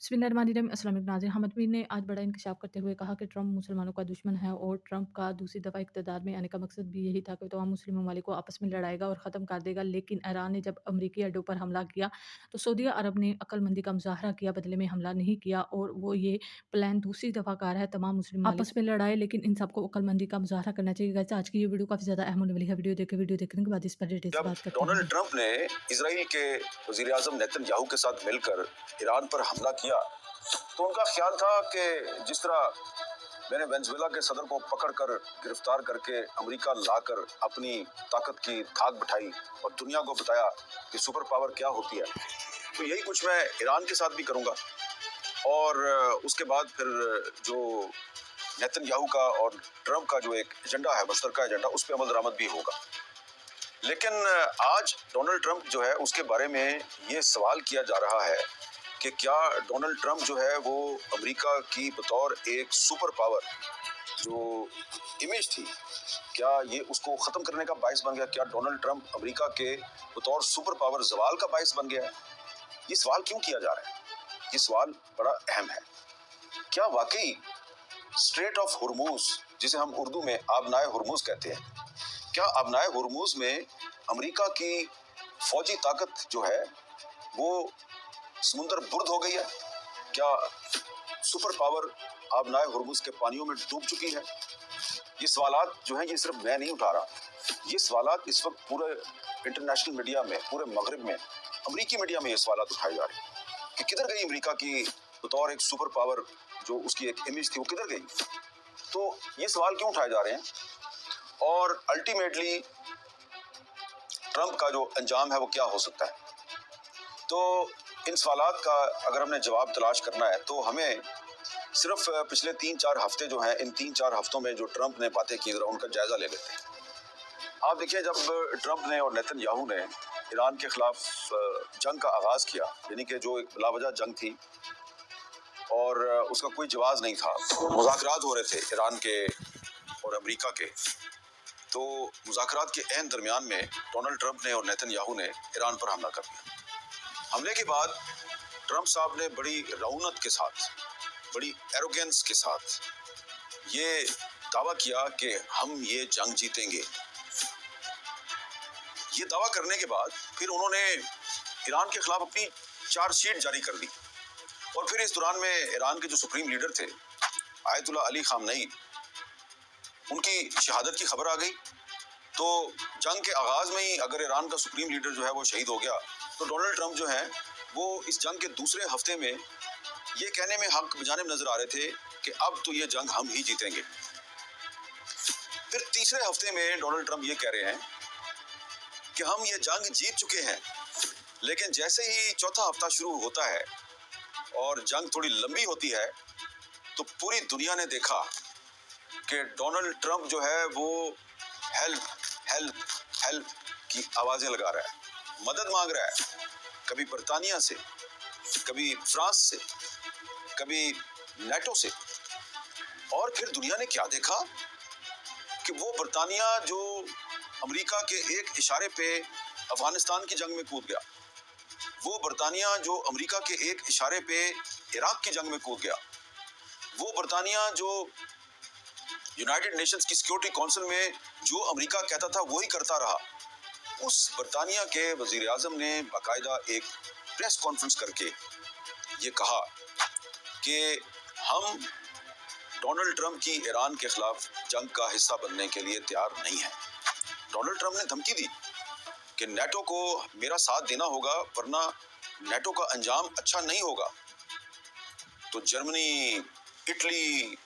बिस्मिल्लाहिर्रहमानिर्रहीम। अस्सलाम वालेकुम नाज़रीन। हमदवी ने आज बड़ा इंकशाफ करते हुए कहा कि ट्रंप मुसलमानों का दुश्मन है और ट्रंप का दूसरी दफ़ा इक़्तिदार में आने का मकसद भी यही था कि तमाम मुस्लिम ममालिक को आपस में लड़ाएगा और ख़त्म कर देगा। लेकिन ईरान ने जब अमरीकी अड्डों पर हमला किया तो सऊदी अरब ने अक्लमंदी का मुज़ाहरा किया, बदले में हमला नहीं किया और वो ये प्लान दूसरी दफ़ा कर रहा है तमाम मुस्लिम ममालिक आपस में लड़ाए। लेकिन इन सबको अक्लमंदी का मुज़ाहरा करना चाहिए। गाइस, आज की ये वीडियो काफ़ी ज़्यादा अहम होने वाली है। वीडियो देखने के बाद इस पर डिटेल से जब बात करते डोनाल्ड हैं। ट्रंप ने इजराइल के वजीर-ए-आज़म नेतन्याहू के साथ मिलकर ईरान पर हमला किया तो उनका ख्याल था कि जिस तरह मैंने वेनेजुएला के सदर को पकड़कर गिरफ्तार करके अमेरिका लाकर अपनी ताकत की धाक बिठाई और दुनिया को बताया कि सुपर पावर क्या होती है, तो यही कुछ मैं ईरान के साथ भी करूंगा। और उसके बाद फिर जो नेतन्याहू का और ट्रंप का जो एक एजेंडा है, मुश्तरका एजेंडा, उस पर अमल दरामद भी होगा। लेकिन आज डोनाल्ड ट्रंप जो है उसके बारे में ये सवाल किया जा रहा है कि क्या डोनाल्ड ट्रंप जो है वो अमेरिका की बतौर एक सुपर पावर जो इमेज थी, क्या ये उसको ख़त्म करने का बायस बन गया? क्या डोनाल्ड ट्रंप अमेरिका के बतौर सुपर पावर ज़वाल का बायस बन गया है? ये सवाल क्यों किया जा रहा है? ये सवाल बड़ा अहम है। क्या वाकई स्ट्रेट ऑफ हुर्मुज, जिसे हम उर्दू में आबनाए हुर्मुज कहते हैं, क्या आबनाए हुर्मुज में अमेरिका की फौजी ताकत जो है वो समुंदर बुर्द हो गई है? क्या सुपर पावर आबनाए हुर्मुज के पानियों में डूब चुकी है? ये सवालात जो हैं, ये सिर्फ मैं नहीं उठा रहा, ये सवालात इस वक्त पूरे इंटरनेशनल मीडिया में, पूरे मगरिब में, अमेरिकी मीडिया में ये सवालात उठाए जा रहे हैं कि किधर गई अमेरिका की बतौर एक सुपर पावर, जो उसकी एक इमेज थी, वो किधर गई? तो ये सवाल क्यों उठाए जा रहे हैं और अल्टीमेटली ट्रंप का जो अंजाम है वो क्या हो सकता है? तो इन सवालात का अगर हमने जवाब तलाश करना है तो हमें सिर्फ पिछले 3-4 हफ्ते जो हैं, इन 3-4 हफ्तों में जो ट्रंप ने बातें की, जरा उनका जायजा ले लेते हैं। आप देखिए, जब ट्रंप ने और नेतन्याहू ने ईरान के खिलाफ जंग का आगाज किया, यानी कि जो एक बिलावजह जंग थी और उसका कोई जवाब नहीं था, मुज़ाकरात हो रहे थे ईरान के और अमेरिका के, तो मुज़ाकरात के ऐन दरमियान में डोनाल्ड ट्रंप ने और नेतन्याहू ने ईरान पर हमला कर दिया। हमले के बाद ट्रंप साहब ने बड़ी रऊनत के साथ, बड़ी एरोगेंस के साथ ये दावा किया कि हम ये जंग जीतेंगे। ये दावा करने के बाद फिर उन्होंने ईरान के खिलाफ अपनी चार्जशीट जारी कर दी और फिर इस दौरान में ईरान के जो सुप्रीम लीडर थे आयतुल्लाह अली खामनेई, उनकी शहादत की खबर आ गई। तो जंग के आगाज में ही अगर ईरान का सुप्रीम लीडर जो है वो शहीद हो गया तो डोनाल्ड ट्रंप जो है वो इस जंग के दूसरे हफ्ते में ये कहने में हक बजाने में नजर आ रहे थे कि अब तो ये जंग हम ही जीतेंगे। फिर तीसरे हफ्ते में डोनाल्ड ट्रंप ये कह रहे हैं कि हम ये जंग जीत चुके हैं। लेकिन जैसे ही चौथा हफ्ता शुरू होता है और जंग थोड़ी लंबी होती है तो पूरी दुनिया ने देखा कि डोनाल्ड ट्रंप जो है वो हेल्प हेल्प हेल्प की आवाजें लगा रहा है, मदद मांग रहा है, कभी बर्तानिया से, कभी फ्रांस से, कभी नेटो से। और फिर दुनिया ने क्या देखा कि वो बर्तानिया जो अमेरिका के एक इशारे पे अफगानिस्तान की जंग में कूद गया, वो बर्तानिया जो अमेरिका के एक इशारे पे इराक की जंग में कूद गया, वो बर्तानिया जो यूनाइटेड नेशंस की सिक्योरिटी काउंसिल में जो अमेरिका कहता था वही करता रहा, उस बर्तानिया के वजीर आजम ने बाकायदा एक प्रेस कॉन्फ्रेंस करके ये कहा कि हम डोनाल्ड ट्रंप की ईरान के खिलाफ जंग का हिस्सा बनने के लिए तैयार नहीं है। डोनाल्ड ट्रंप ने धमकी दी कि नेटो को मेरा साथ देना होगा वरना नेटो का अंजाम अच्छा नहीं होगा। तो जर्मनी, इटली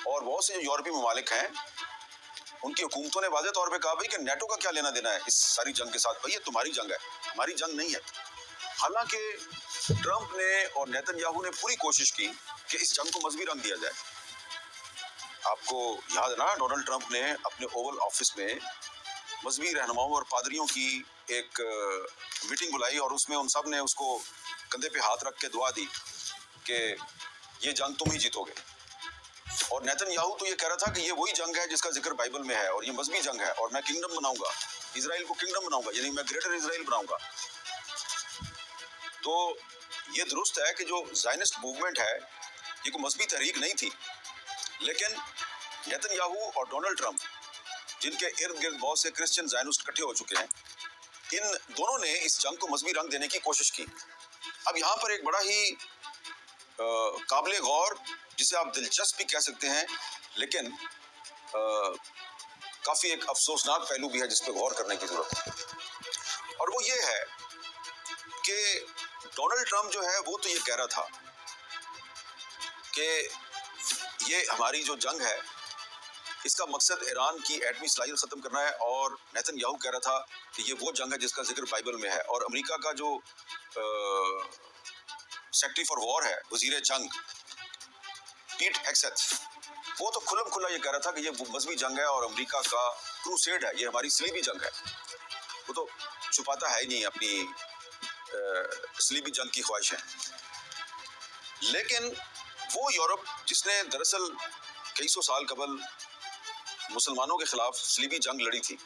और बहुत से जो यूरोपीय ममालिक हैं, उनकी हुकूमतों ने वाज़ेह तौर पे कहा भाई कि नेटो का क्या लेना देना है इस सारी जंग के साथ, भाई ये तुम्हारी जंग है, हमारी जंग नहीं है। हालांकि ट्रंप ने और नेतन्याहू ने पूरी कोशिश की कि इस जंग को मजहबी रंग दिया जाए। आपको याद है ना, डोनाल्ड ट्रंप ने अपने ओवल ऑफिस में मजहबी रहनुमाओं और पादरियों की एक मीटिंग बुलाई और उसमें उन सब ने उसको कंधे पे हाथ रख के दुआ दी कि ये जंग तुम ही जीतोगे। और नेतन्याहू तो ये कह रहा था कि ये वही जंग है जिसका जिक्र बाइबल में है और ये मजहबी जंग है और मैं किंगडम बनाऊंगा, इजराइल को किंगडम बनाऊंगा, यानी मैं ग्रेटर इजराइल बनाऊंगा। तो یہ درست ہے کہ جو زائنسٹ موومنٹ ہے یہ کوئی مذہبی تحریک نہیں تھی، لیکن نیتن یاہو اور ڈونلڈ ٹرمپ جن کے ارد گرد بہت سے کرسچن زائنسٹ اکٹھے ہو چکے ہیں، ان دونوں نے اس جنگ کو مذہبی رنگ دینے کی کوشش کی۔ اب یہاں پر ایک بڑا ہی قابل غور، جسے آپ دلچسپ بھی کہہ سکتے ہیں، لیکن کافی ایک افسوسناک پہلو بھی ہے جس پہ غور کرنے کی ضرورت ہے، اور وہ یہ ہے کہ ڈونلڈ ٹرمپ جو ہے وہ تو یہ کہہ رہا تھا کہ یہ ہماری جو جنگ ہے اس کا مقصد ایران کی ایٹمی صلاحیت ختم کرنا ہے، اور نیتن یاہو کہہ رہا تھا کہ یہ وہ جنگ ہے جس کا ذکر بائبل میں ہے، اور امریکہ کا جو سیکٹری فار وار ہے، وزیر جنگ پیٹ ہیگسیتھ، وہ تو کھلم کھلا یہ کہہ رہا تھا کہ یہ مذہبی جنگ ہے اور امریکہ کا کروسیڈ ہے، یہ ہماری صلیبی جنگ ہے۔ وہ تو چھپاتا ہے ہی نہیں اپنی صلیبی جنگ کی خواہشیں۔ لیکن وہ یورپ جس نے دراصل کئی سو سال قبل مسلمانوں کے خلاف صلیبی جنگ لڑی تھی،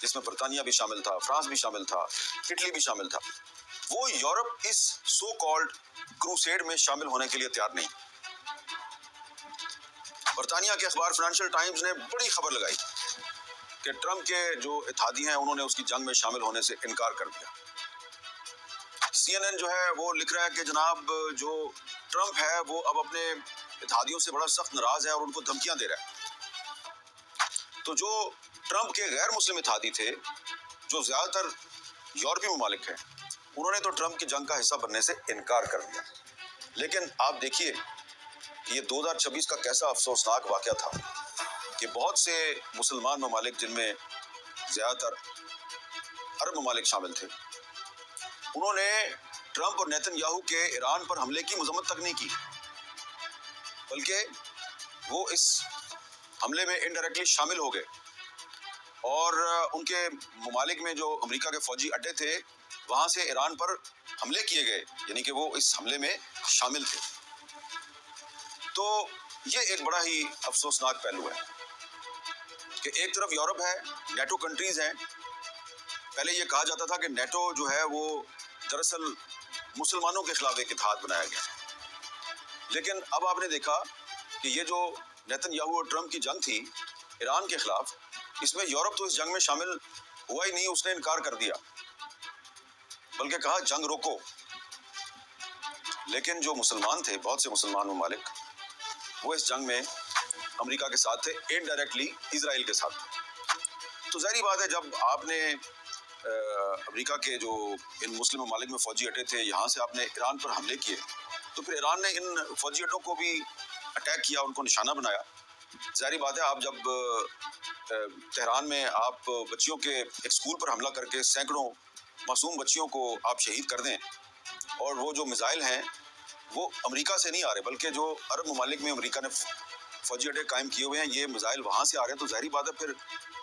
جس میں برطانیہ بھی شامل تھا، فرانس بھی شامل تھا، اٹلی بھی شامل تھا، وہ یورپ اس سو کالڈ کروسیڈ میں شامل ہونے کے لیے تیار نہیں۔ برطانیہ کے اخبار فائنینشل ٹائمز نے بڑی خبر لگائی کہ ٹرمپ کے جو اتحادی ہیں انہوں نے اس کی جنگ میں شامل ہونے سے انکار کر دیا۔ سی این این جو ہے وہ لکھ رہا ہے کہ جناب جو ٹرمپ ہے وہ اب اپنے اتحادیوں سے بڑا سخت ناراض ہے اور ان کو دھمکیاں دے رہا ہے۔ تو جو ٹرمپ کے غیر مسلم اتحادی تھے، جو زیادہ تر یورپی ممالک ہیں، انہوں نے تو ٹرمپ کی جنگ کا حصہ بننے سے انکار کر دیا۔ لیکن آپ دیکھیے کہ یہ 2026 کا کیسا افسوسناک واقعہ تھا کہ بہت سے مسلمان ممالک، جن میں زیادہ تر عرب ممالک شامل تھے، انہوں نے ٹرمپ اور نیتن یاہو کے ایران پر حملے کی مذمت تک نہیں کی، بلکہ وہ اس حملے میں انڈائریکٹلی شامل ہو گئے، اور ان کے ممالک میں جو امریکہ کے فوجی اڈے تھے وہاں سے ایران پر حملے کیے گئے، یعنی کہ وہ اس حملے میں شامل تھے۔ تو یہ ایک بڑا ہی افسوسناک پہلو ہے کہ ایک طرف یورپ ہے، نیٹو کنٹریز ہیں۔ پہلے یہ کہا جاتا تھا کہ نیٹو جو ہے وہ دراصل مسلمانوں کے خلاف ایک اتحاد بنایا گیا، لیکن اب آپ نے دیکھا کہ یہ جو نیتن یاہو اور ٹرمپ کی جنگ تھی ایران کے خلاف، اس میں یورپ تو اس جنگ میں شامل ہوا ہی نہیں، اس نے انکار کر دیا، بلکہ کہا جنگ روکو۔ لیکن جو مسلمان تھے، بہت سے مسلمان ممالک، وہ اس جنگ میں امریکہ کے ساتھ تھے، انڈائریکٹلی اسرائیل کے ساتھ تھے۔ تو ظاہری بات ہے جب آپ نے امریکہ کے جو ان مسلم ممالک میں فوجی اڈے تھے، یہاں سے آپ نے ایران پر حملے کیے، تو پھر ایران نے ان فوجی اڈوں کو بھی اٹیک کیا، ان کو نشانہ بنایا۔ ظاہری بات ہے آپ جب تہران میں آپ بچیوں کے ایک اسکول پر حملہ کر کے سینکڑوں معصوم بچیوں کو آپ شہید کر دیں، اور وہ جو میزائل ہیں وہ امریکہ سے نہیں آ رہے، بلکہ جو عرب ممالک میں امریکہ نے فوجی اڈے قائم کیے ہوئے ہیں، یہ میزائل وہاں سے آ رہے ہیں، تو ظاہری بات ہے پھر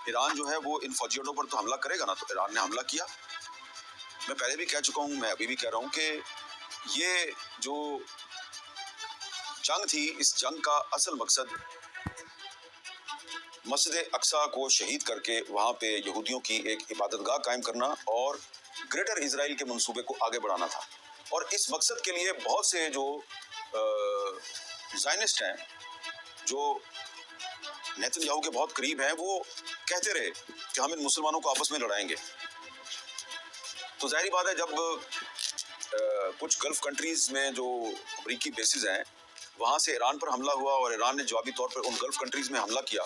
ایران جو ہے وہ ان فوجی اڈوں پر تو حملہ کرے گا نا۔ تو ایران نے حملہ کیا۔ میں پہلے بھی کہہ چکا ہوں، میں ابھی بھی کہہ رہا ہوں کہ یہ جو جنگ تھی، اس جنگ کا اصل مقصد مسجد اقصیٰ کو شہید کر کے وہاں پہ یہودیوں کی ایک عبادت گاہ قائم کرنا اور گریٹر اسرائیل کے منصوبے کو آگے بڑھانا تھا۔ اور اس مقصد کے لیے بہت سے جو زائنسٹ ہیں، جو نیتن یاہو کے بہت قریب ہیں، وہ کہتے رہے کہ ہم ان مسلمانوں کو آپس میں لڑائیں گے۔ تو ظاہری بات ہے جب کچھ گلف کنٹریز میں جو امریکی بیسز ہیں وہاں سے ایران پر حملہ ہوا اور ایران نے جوابی طور پر ان گلف کنٹریز میں حملہ کیا،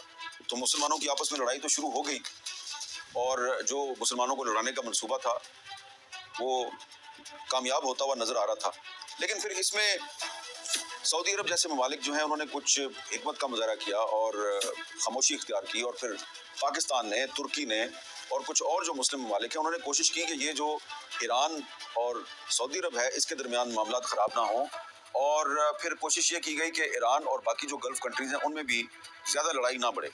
تو مسلمانوں کی آپس میں لڑائی تو شروع ہو گئی، اور جو مسلمانوں کو لڑانے کا منصوبہ تھا وہ کامیاب ہوتا ہوا نظر آ رہا تھا۔ لیکن پھر اس میں سعودی عرب جیسے ممالک جو ہیں انہوں نے کچھ حکمت کا مظاہرہ کیا اور خاموشی اختیار کی، اور پھر پاکستان نے، ترکی نے اور کچھ اور جو مسلم ممالک ہیں انہوں نے کوشش کی کہ یہ جو ایران اور سعودی عرب ہے اس کے درمیان معاملات خراب نہ ہوں، اور پھر کوشش یہ کی گئی کہ ایران اور باقی جو گلف کنٹریز ہیں ان میں بھی زیادہ لڑائی نہ بڑھے۔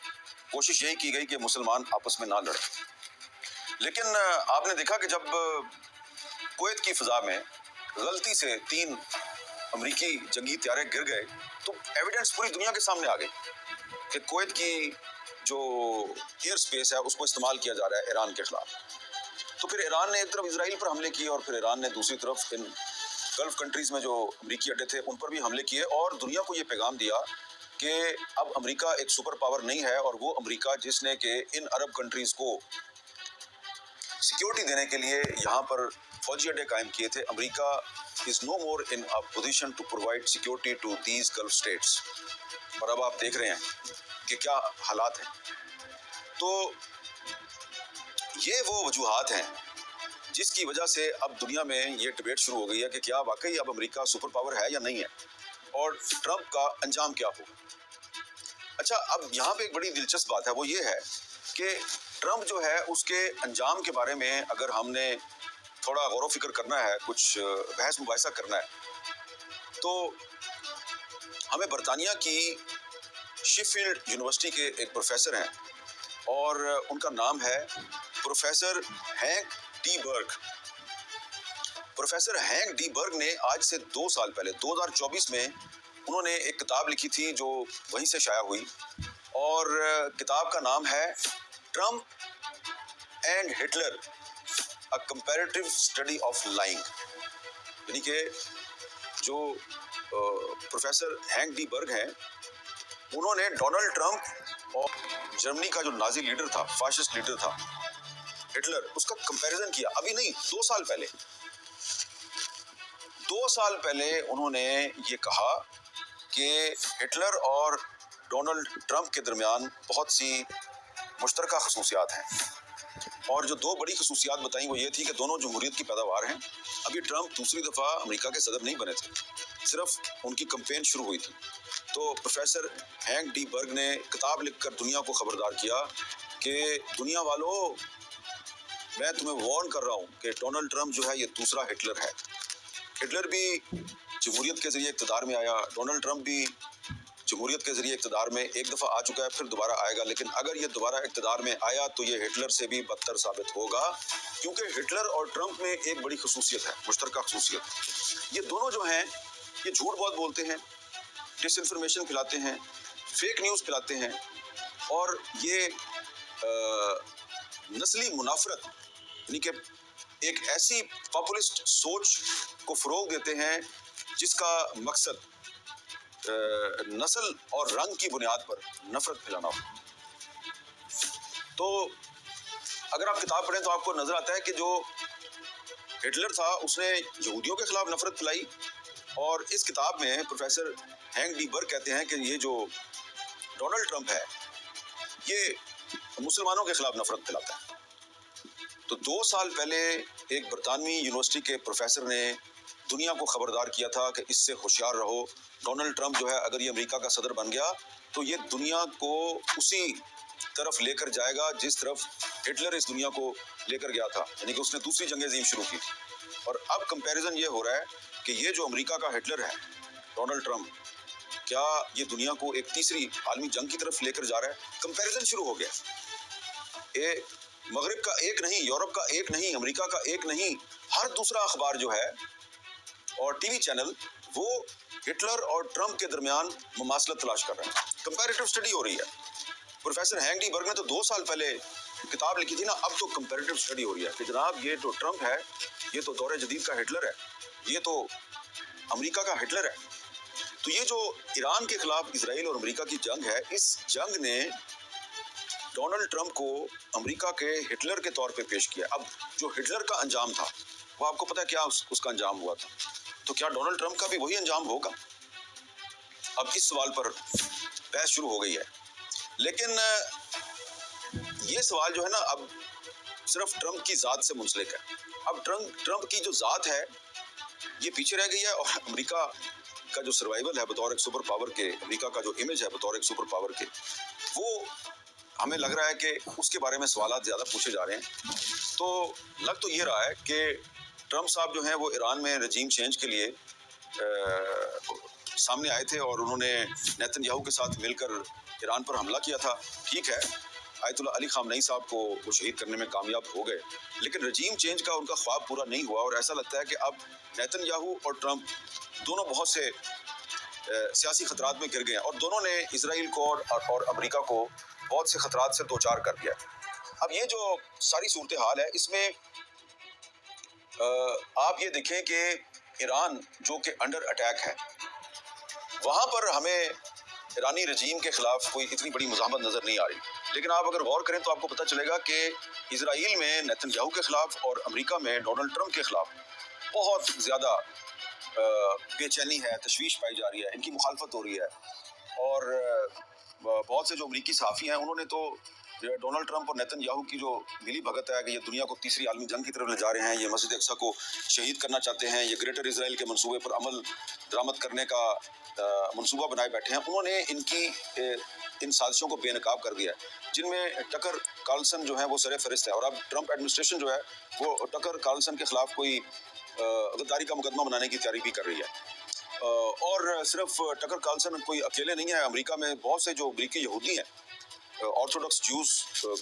کوشش یہی کی گئی کہ مسلمان آپس میں نہ لڑیں۔ لیکن آپ نے دیکھا کہ جب کویت کی فضا میں غلطی سے 3 امریکی جنگی طیارے گر گئے، تو ایویڈنس پوری دنیا کے سامنے آ گئی کہ کویت کی جو ایئر سپیس ہے اس کو استعمال کیا جا رہا ہے ایران کے خلاف۔ تو پھر ایران نے ایک طرف اسرائیل پر حملے کیے، اور پھر ایران نے دوسری طرف ان गल्फ कंट्रीज में जो अमरीकी अड्डे थे उन पर भी हमले किए और दुनिया को ये पैगाम दिया कि अब अमेरिका एक सुपर पावर नहीं है और वो अमेरिका जिसने कि इन अरब कंट्रीज को सिक्योरिटी देने के लिए यहाँ पर फौजी अड्डे कायम किए थे। America is no more in a position to provide security to these Gulf states. और अब आप देख रहे हैं कि क्या हालात हैं। तो ये वो वजूहात हैं जिसकी वजह से अब दुनिया में ये डिबेट शुरू हो गई है कि क्या वाकई अब अमेरिका सुपर पावर है या नहीं है और ट्रंप का अंजाम क्या होगा। अच्छा, अब यहाँ पे एक बड़ी दिलचस्प बात है, वो ये है कि ट्रंप जो है उसके अंजाम के बारे में अगर हमने थोड़ा गौर व फिक्र करना है, कुछ बहस मुबाहिसा करना है, तो हमें बरतानिया की शेफील्ड यूनिवर्सिटी के एक प्रोफेसर हैं और उनका नाम है प्रोफेसर हैंक डी बर्ग। प्रोफेसर हैंक डी बर्ग ने आज से 2 साल पहले 2024 में उन्होंने एक किताब लिखी थी जो वहीं से शाया हुई और किताब का नाम है Trump and Hitler a comparative study of lying. यानी कि जो प्रोफेसर हैंक डी बर्ग हैं उन्होंने डोनाल्ड ट्रंप और जर्मनी का जो नाजी लीडर था, फाशिस्ट लीडर था हिटलर, उसका कंपैरिजन किया। अभी नहीं, 2 साल पहले 2 साल पहले उन्होंने ये कहा कि हिटलर और डोनाल्ड ट्रंप के दरमियान बहुत सी मुश्तरका खसूसियात हैं और जो 2 बड़ी खसूसियात बताई वो ये थी कि दोनों जमहूरियत की पैदावार हैं। अभी ट्रंप दूसरी दफ़ा अमेरिका के सदर नहीं बने थे, सिर्फ उनकी कैंपेन शुरू हुई थी। तो प्रोफेसर हैंक डी बर्ग ने किताब लिखकर दुनिया को खबरदार किया कि दुनिया वालों, मैं तुम्हें वार्न कर रहा हूँ कि डोनाल्ड ट्रंप जो है ये दूसरा हिटलर है। हिटलर भी जमहूरियत के जरिए इक़्तिदार में आया, डोनाल्ड ट्रंप भी जमहूरियत के जरिए इक़्तिदार में एक दफ़ा आ चुका है, फिर दोबारा आएगा। लेकिन अगर ये दोबारा इक़्तिदार में आया तो ये हिटलर से भी बदतर साबित होगा, क्योंकि हिटलर और ट्रंप में एक बड़ी खसूसियत है, मुश्तरका खसूसियत। ये दोनों जो हैं ये झूठ बहुत बोलते हैं, डिसइंफॉर्मेशन फैलाते हैं, फेक न्यूज़ फैलाते हैं और ये नस्ली मुनाफरत यानी कि एक ऐसी पॉपुलिस्ट सोच को फ़रोग़ देते हैं जिसका मकसद नस्ल और रंग की बुनियाद पर नफरत फैलाना हो। तो अगर आप किताब पढ़ें तो आपको नजर आता है कि जो हिटलर था उसने यहूदियों के खिलाफ नफरत फैलाई और इस किताब में प्रोफेसर हैंक डी बर्ग कहते हैं कि ये जो डोनाल्ड ट्रंप है ये मुसलमानों के खिलाफ नफरत फैलाता है। तो 2 साल पहले एक बरतानवी यूनिवर्सिटी के प्रोफेसर ने दुनिया को खबरदार किया था कि इससे होशियार रहो, डोनाल्ड ट्रंप जो है अगर ये अमेरिका का सदर बन गया तो ये दुनिया को उसी तरफ लेकर जाएगा जिस तरफ हिटलर इस दुनिया को लेकर गया था, यानी कि उसने दूसरी जंग अज़ीम शुरू की थी। और अब कंपैरिजन ये हो रहा है कि ये जो अमेरिका का हिटलर है डोनाल्ड ट्रंप, क्या ये दुनिया को एक तीसरी आलमी जंग की तरफ लेकर जा रहा है। कंपैरिजन शुरू हो गया। ये मगरिब का एक नहीं, यूरोप का एक नहीं, अमेरिका का एक नहीं, हर दूसरा अखबार जो है और टीवी चैनल वो हिटलर और ट्रंप के दरमियान मुमासलत तलाश कर रहे हैं। कंपैरेटिव स्टडी हो रही है। प्रोफेसर हैंक डी बर्ग ने तो 2 साल पहले किताब लिखी थी ना, अब तो कंपैरेटिव स्टडी हो रही है कि जनाब ये तो ट्रंप है, ये तो दौरे जदीद का हिटलर है, ये तो अमेरिका का हिटलर है। तो ये जो ईरान के खिलाफ इजराइल और अमेरिका की जंग है, इस जंग ने डोनाल्ड ट्रंप को अमेरिका के हिटलर के तौर पे पेश किया। अब जो हिटलर का अंजाम था वो आपको पता है क्या उसका अंजाम हुआ था, तो क्या डोनाल्ड ट्रंप का भी वही अंजाम होगा। अब इस सवाल पर बहस शुरू हो गई है, लेकिन ये सवाल जो है ना अब सिर्फ ट्रंप की ज़ात से मुंसलिक है। अब ट्रंप की जो ज़ात है ये पीछे रह गई है और अमेरिका का जो सर्वाइवल है बतौर एक सुपर पावर के, अमेरिका का जो इमेज है बतौर एक सुपर पावर के, वो हमें लग रहा है कि उसके बारे में सवालात ज़्यादा पूछे जा रहे हैं। तो लग तो ये रहा है कि ट्रंप साहब जो हैं वो ईरान में रजीम चेंज के लिए सामने आए थे और उन्होंने नेतन्याहू के साथ मिलकर ईरान पर हमला किया था। ठीक है, आयतुल्लाह अली खामनेई साहब को वो शहीद करने में कामयाब हो गए, लेकिन रजीम चेंज का उनका ख्वाब पूरा नहीं हुआ और ऐसा लगता है कि अब नेतन्याहू और ट्रंप दोनों बहुत से सियासी खतरात में गिर गए हैं और दोनों ने इसराइल को और अमेरिका को बहुत से खतरात से दो चार कर दिया। अब ये जो सारी सूरत हाल है इसमें आप ये देखें कि ایران جو کہ انڈر اٹیک ہے، وہاں پر ہمیں ایرانی رجیم کے خلاف کوئی اتنی بڑی مزاحمت نظر نہیں آ رہی. لیکن آپ اگر غور کریں تو آپ کو پتہ چلے گا کہ اسرائیل میں نیتن یاہو کے خلاف اور امریکہ میں ڈونلڈ ٹرمپ کے خلاف بہت زیادہ بے چینی ہے، تشویش پائی جا رہی ہے، ان کی مخالفت ہو رہی ہے. اور بہت سے جو امریکی صحافی ہیں انہوں نے تو ڈونلڈ ٹرمپ اور نیتن یاہو کی جو ملی بھگت ہے کہ یہ دنیا کو تیسری عالمی جنگ کی طرف لے جا رہے ہیں، یہ مسجد اقصی کو شہید کرنا چاہتے ہیں، یہ گریٹر اسرائیل کے منصوبے پر عمل درآمد کرنے کا منصوبہ بنائے بیٹھے ہیں، انہوں نے ان سازشوں کو بے نقاب کر دیا ہے، جن میں ٹکر کارلسن جو ہے وہ سر فہرست ہے. اور اب ٹرمپ ایڈمنسٹریشن جو ہے وہ ٹکر کارلسن کے خلاف کوئی غداری کا مقدمہ بنانے کی تیاری بھی کر رہی ہے. اور صرف ٹکر کارلسن کوئی اکیلے نہیں ہے، امریکہ میں بہت سے جو امریکی یہودی ہیں، آرتھوڈاکس جوز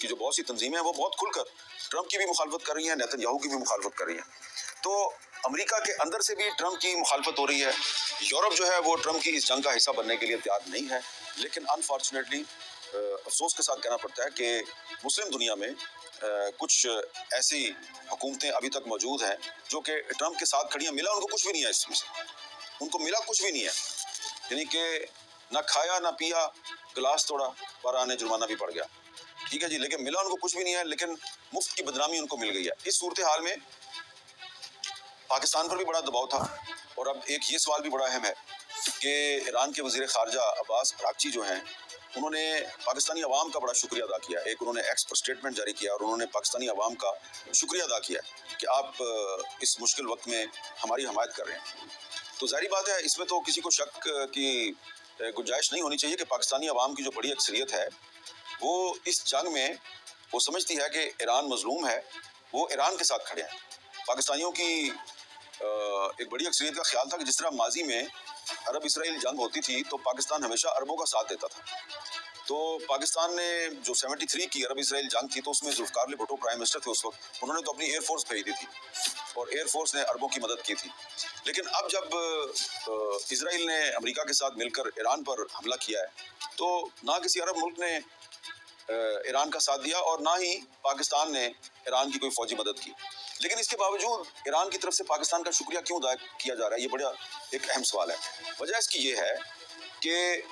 کی جو بہت سی تنظیمیں ہیں وہ بہت کھل کر ٹرمپ کی بھی مخالفت کر رہی ہیں، نیتن یاہو کی بھی مخالفت کر رہی ہیں. تو امریکہ کے اندر سے بھی ٹرمپ کی مخالفت ہو رہی ہے. یورپ جو ہے وہ ٹرمپ کی اس جنگ کا حصہ بننے کے لیے تیار نہیں ہے. لیکن انفارچونیٹلی افسوس کے ساتھ کہنا پڑتا ہے کہ مسلم دنیا میں کچھ ایسی حکومتیں ابھی تک موجود ہیں جو کہ ٹرمپ کے ساتھ کھڑی ہیں. ملا ان کو کچھ بھی نہیں ہے، اس میں سے ان کو ملا کچھ بھی نہیں ہے، یعنی کہ نہ کھایا نہ پیا، گلاس توڑا، بارہ جرمانہ بھی پڑ گیا، ٹھیک ہے جی، لیکن ملا ان کو کچھ بھی نہیں ہے، لیکن مفت کی بدنامی ان کو مل گئی ہے. اس صورتحال میں پاکستان پر بھی بڑا دباؤ تھا. اور اب ایک یہ سوال بھی بڑا اہم ہے کہ ایران کے وزیر خارجہ عباس اراغچی جو ہیں انہوں نے پاکستانی عوام کا بڑا شکریہ ادا کیا. ایک انہوں نے ایکس پر سٹیٹمنٹ جاری کیا اور انہوں نے پاکستانی عوام کا شکریہ ادا کیا کہ آپ اس مشکل وقت میں ہماری حمایت کر رہے ہیں. تو ظاہری بات ہے اس میں تو کسی کو شک کی گنجائش نہیں ہونی چاہیے کہ پاکستانی عوام کی جو بڑی اکثریت ہے وہ اس جنگ میں وہ سمجھتی ہے کہ ایران مظلوم ہے، وہ ایران کے ساتھ کھڑے ہیں. پاکستانیوں کی ایک بڑی اکثریت کا خیال تھا کہ جس طرح ماضی میں عرب اسرائیل جنگ ہوتی تھی تو پاکستان ہمیشہ عربوں کا ساتھ دیتا تھا. تو پاکستان نے جو 73 کی عرب اسرائیل جنگ تھی تو اس میں ذوالفقار علی بھٹو پرائم منسٹر تھے اس وقت، انہوں نے تو اپنی ایئر فورس بھیج دی تھی اور ایئر فورس نے عربوں کی مدد کی تھی. لیکن اب جب اسرائیل نے امریکہ کے ساتھ مل کر ایران پر حملہ کیا ہے تو نہ کسی عرب ملک نے ایران کا ساتھ دیا اور نہ ہی پاکستان نے ایران کی کوئی فوجی مدد کی. لیکن اس کے باوجود ایران کی طرف سے پاکستان کا شکریہ کیوں ادا کیا جا رہا ہے، یہ بڑا ایک اہم سوال ہے. وجہ اس کی یہ ہے کہ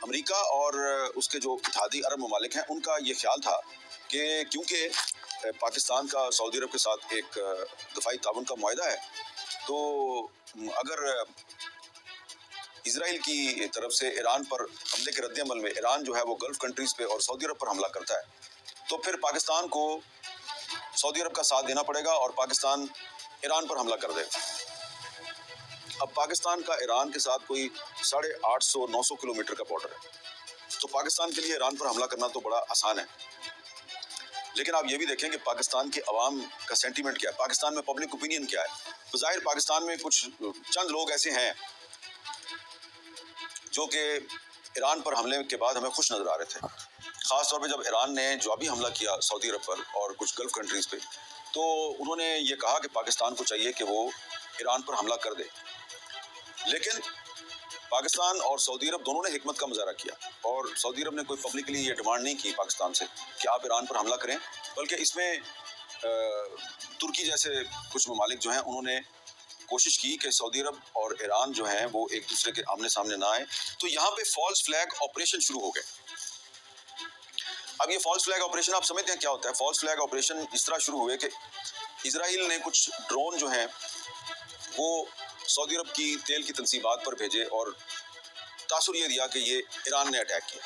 امریکہ اور اس کے جو اتحادی عرب ممالک ہیں ان کا یہ خیال تھا کہ کیونکہ پاکستان کا سعودی عرب کے ساتھ ایک دفاعی تعاون کا معاہدہ ہے تو اگر اسرائیل کی طرف سے ایران پر حملے کے رد عمل میں ایران جو ہے وہ گلف کنٹریز پہ اور سعودی عرب پر حملہ کرتا ہے تو پھر پاکستان کو سعودی عرب کا ساتھ دینا پڑے گا اور پاکستان ایران پر حملہ کر دے گا. اب پاکستان کا ایران کے ساتھ کوئی 850-900 کلومیٹر کا بارڈر ہے تو پاکستان کے لیے ایران پر حملہ کرنا تو بڑا آسان ہے. لیکن آپ یہ بھی دیکھیں کہ پاکستان کے عوام کا سینٹیمنٹ کیا ہے، پاکستان میں پبلک اوپینین کیا ہے. بظاہر پاکستان میں کچھ چند لوگ ایسے ہیں جو کہ ایران پر حملے کے بعد ہمیں خوش نظر آ رہے تھے، خاص طور پہ جب ایران نے جوابی حملہ کیا سعودی عرب پر اور کچھ گلف کنٹریز پہ تو انہوں نے یہ کہا کہ پاکستان کو چاہیے کہ وہ ایران پر حملہ کر دے. لیکن پاکستان اور سعودی عرب دونوں نے حکمت کا مظاہرہ کیا اور سعودی عرب نے کوئی پبلکلی یہ ڈیمانڈ نہیں کی پاکستان سے کہ آپ ایران پر حملہ کریں، بلکہ اس میں ترکی جیسے کچھ ممالک جو ہیں انہوں نے کوشش کی کہ سعودی عرب اور ایران جو ہیں وہ ایک دوسرے کے آمنے سامنے نہ آئیں. تو یہاں پہ فالس فلیگ آپریشن شروع ہو گئے. اب یہ فالس فلیگ آپریشن آپ سمجھتے ہیں کیا ہوتا ہے؟ فالس فلیگ آپریشن اس طرح شروع ہوئے کہ اسرائیل نے کچھ ڈرون جو ہیں وہ سعودی عرب کی تیل کی تنصیبات پر بھیجے اور تاثر یہ دیا کہ یہ ایران نے اٹیک کیا.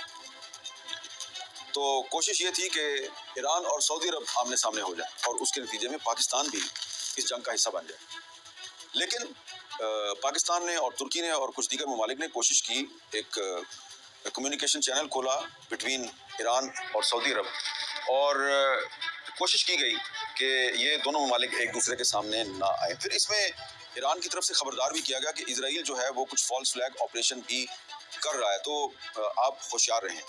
تو کوشش یہ تھی کہ ایران اور سعودی عرب آمنے سامنے ہو جائیں اور اس کے نتیجے میں پاکستان بھی اس جنگ کا حصہ بن جائے. لیکن پاکستان نے اور ترکی نے اور کچھ دیگر ممالک نے کوشش کی، ایک کمیونیکیشن چینل کھولا بٹوین ایران اور سعودی عرب اور کوشش کی گئی کہ یہ دونوں ممالک ایک دوسرے کے سامنے نہ آئے. پھر اس میں ایران کی طرف سے خبردار بھی کیا گیا کہ اسرائیل جو ہے وہ کچھ فالس فلیگ آپریشن بھی کر رہا ہے تو آپ ہوشیار رہیں.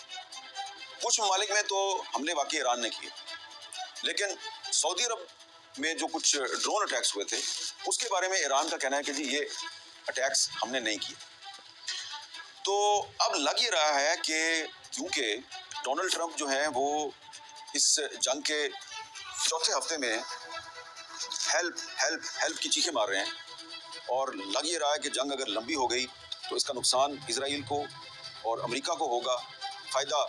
کچھ ممالک میں تو حملے واقعی ایران نے کیے، لیکن سعودی عرب میں جو کچھ ڈرون اٹیکس ہوئے تھے اس کے بارے میں ایران کا کہنا ہے کہ جی یہ اٹیکس ہم نے نہیں کیے. تو اب لگ یہ رہا ہے کہ کیونکہ ڈونلڈ ٹرمپ جو ہیں وہ اس جنگ کے چوتھے ہفتے میں हेल्प हेल्प हेल्प की चीखें मार रहे हैं, और लग ये रहा है कि जंग अगर लंबी हो गई तो इसका नुकसान इसराइल को और अमेरिका को होगा, फायदा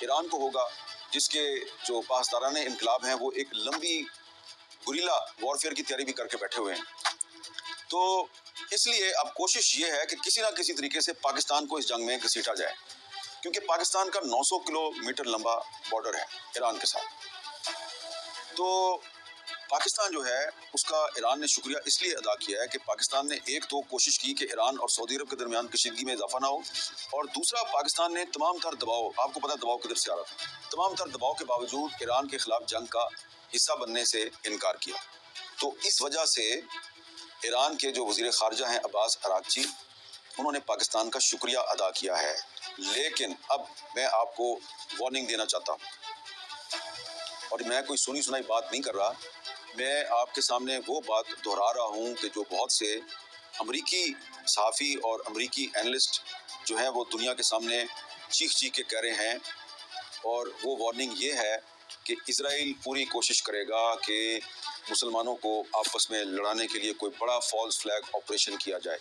ईरान को होगा, जिसके जो पासदारान इनकलाब हैं वो एक लंबी गुरिल्ला वॉरफेयर की तैयारी भी करके बैठे हुए हैं। तो इसलिए अब कोशिश ये है कि किसी ना किसी तरीके से पाकिस्तान को इस जंग में घसीटा जाए, क्योंकि पाकिस्तान का 900 किलोमीटर लंबा बॉर्डर है ईरान के साथ। तो पाकिस्तान जो है उसका ईरान ने शुक्रिया इसलिए अदा किया है कि पाकिस्तान ने एक तो कोशिश की कि ईरान और सऊदी अरब के दरमियान कशीदगी में इजाफा ना हो, और दूसरा पाकिस्तान ने तमाम तर दबाव, आपको पता दबाव किधर से आ रहा था, तमाम तर दबाव के बावजूद ईरान के खिलाफ जंग का हिस्सा बनने से इनकार किया। तो इस वजह से ईरान के जो वजीर खारजा हैं अब्बास अरागची, उन्होंने पाकिस्तान का शुक्रिया अदा किया है। लेकिन अब मैं आपको वार्निंग देना चाहता हूँ, और मैं कोई सुनी सुनाई बात नहीं कर रहा, मैं आपके सामने वो बात दोहरा रहा हूँ कि जो बहुत से अमरीकी सहाफ़ी और अमरीकी एनालिस्ट जो हैं वो दुनिया के सामने चीख चीख के कह रहे हैं। और वो वार्निंग ये है कि इज़राइल पूरी कोशिश करेगा कि मुसलमानों को आपस में लड़ाने के लिए कोई बड़ा फॉल्स फ्लैग ऑपरेशन किया जाए।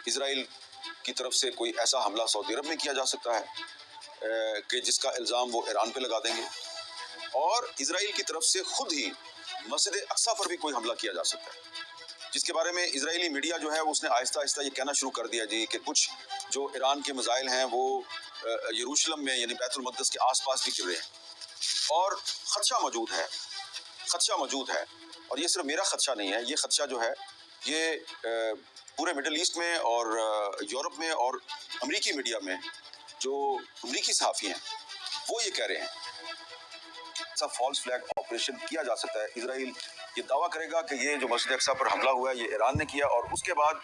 इज़राइल की तरफ से कोई ऐसा हमला सऊदी अरब में किया जा सकता है कि जिसका इल्ज़ाम वो ईरान पे लगा देंगे, और इज़राइल की तरफ से खुद ही मस्जिद अक्सा पर भी कोई हमला किया जा सकता है, जिसके बारे में इजरायली मीडिया जो है उसने आहिस्ता आहिस्ता ये कहना शुरू कर दिया जी कि कुछ जो ईरान के मिसाइल हैं वो यरूशलेम में यानी बैतुल मक़दस के आसपास भी गिर रहे हैं, और खदशा मौजूद है, खदशा मौजूद है। और ये सिर्फ मेरा खदशा नहीं है, ये खदशा जो है ये पूरे मिडल ईस्ट में और यूरोप में और अमरीकी मीडिया में जो अमरीकी सहाफ़ी हैं वो ये कह रहे हैं ऐसा फॉल्स फ्लैग ऑपरेशन किया जा सकता है। इजराइल ये दावा करेगा कि ये जो मस्जिद अक्सा पर हमला हुआ है ये ईरान ने किया, और उसके बाद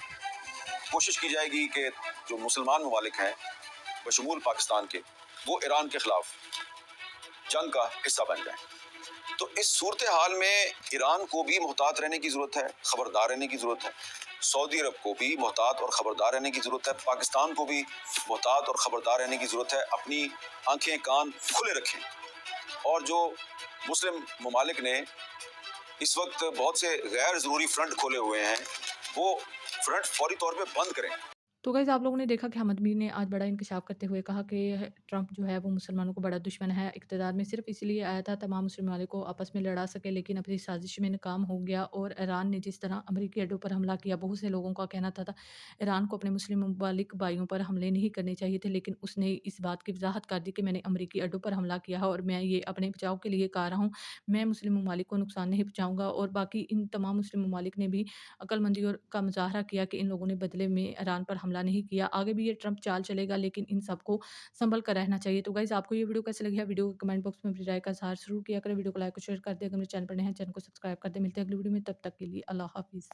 कोशिश की जाएगी कि जो मुसलमान ममालिक हैं बशमूल पाकिस्तान के, वो ईरान के खिलाफ जंग का हिस्सा बन जाए। तो इस सूरत हाल में ईरान को भी मोहतात रहने की ज़रूरत है, खबरदार रहने की ज़रूरत है। सऊदी अरब को भी मोहतात और ख़बरदार रहने की ज़रूरत है। पाकिस्तान को भी मोहतात और ख़बरदार रहने की ज़रूरत है। अपनी आंखें कान खुले रखें, और जो मुस्लिम ममालिक ने इस वक्त बहुत से गैर ज़रूरी फ्रंट खोले हुए हैं वो फ्रंट फौरी तौर पे बंद करें। तो गाइज़ आप लोगों ने देखा कि अहमद मीर ने आज बड़ा इंकशाफ करते हुए कहा कि ट्रंप जो है वो मुसलमानों को बड़ा दुश्मन है, इक़्तिदार में सिर्फ़ इसलिए आया था तमाम मुस्लिम ममालिक को आपस में लड़ा सके, लेकिन अपनी साज़िश में नाकाम हो गया। और ईरान ने जिस तरह अमरीकी अड्डों पर हमला किया, बहुत से लोगों का कहना था ईरान को अपने मुस्लिम ममालिक भाइयों पर हमले नहीं करने चाहिए थे, लेकिन उसने इस बात की वज़ाहत कर दी कि मैंने अमरीकी अड्डों पर हमला किया है और मैं ये अपने बचाव के लिए कर रहा हूँ, मैं मुस्लिम ममालिक को नुकसान नहीं पहुँचाऊँगा। और बाकी इन तमाम मुस्लिम ममालिक ने भी अक्लमंदी और का मुज़ाहरा किया कि इन लोगों ने बदले में ईरान पर हमला नहीं किया। आगे भी ये ट्रंप चाल चलेगा, लेकिन इन सबको सँभल कर रहना चाहिए। तो गाइज़ आपको ये वीडियो कैसी लगी है? वीडियो को कमेंट बॉक्स में अपनी राय का इज़हार ज़रूर किया करें। वीडियो को लाइक और शेयर कर दें। अगर मेरे चैनल पर नए हैं, चैनल को सब्सक्राइब कर दें। मिलते हैं अगली वीडियो में, तब तक के लिए अल्लाह हाफ़िज़।